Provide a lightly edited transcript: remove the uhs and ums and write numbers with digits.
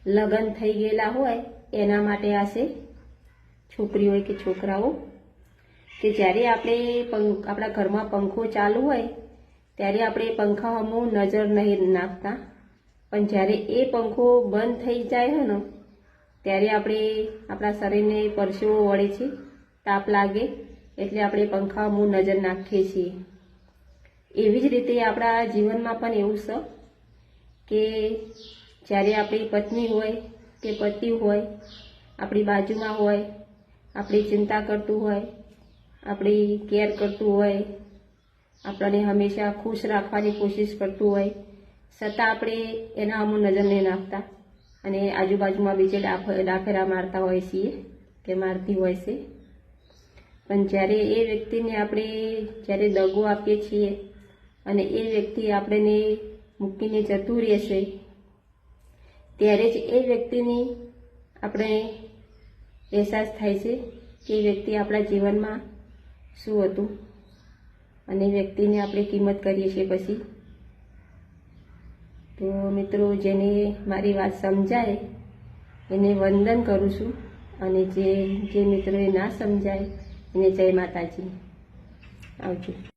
લગ્ન થઈ ગયેલા હોય એના માટે આ છે, છોકરી હોય કે છોકરાઓ, કે જ્યારે આપણે આપણા ઘરમાં પંખો ચાલુ હોય ત્યારે આપણે પંખા હમું નજર નહીં નાખતા, પણ જ્યારે એ પંખો બંધ થઈ જાય છે ને ત્યારે આપણે આપણા શરીરને પરસેવો વળે છે, તાપ લાગે એટલે આપણે પંખા હમું નજર નાખીએ છીએ। એવી જ રીતે આપણા જીવનમાં પણ એવું છે કે જ્યારે આપણી પત્ની હોય કે પતિ હોય આપણી બાજુમાં હોય, આપણી ચિંતા કરતું હોય, આપણી કેર કરતું હોય, આપણને હંમેશા ખુશ રાખવાની કોશિશ કરતું હોય, છતાં આપણે એના અમુક નજર નહીં નાખતા અને આજુબાજુમાં બીજે ડાફેરા મારતા હોય છીએ કે મારતી હોય છે। પણ જ્યારે એ વ્યક્તિને આપણે જ્યારે દગો આપીએ છીએ અને એ વ્યક્તિ આપણને મૂકીને જતું રહેશે ત્યારે જ એ વ્યક્તિની આપણે અહેસાસ થાય છે કે એ વ્યક્તિ આપણા જીવનમાં શું હતું અને વ્યક્તિને આપણે કિંમત કરીએ છીએ પછી। તો મિત્રો, જેને મારી વાત સમજાય એને વંદન કરું છું અને જે મિત્રોએ ના સમજાય એને જય માતાજી। આવજો।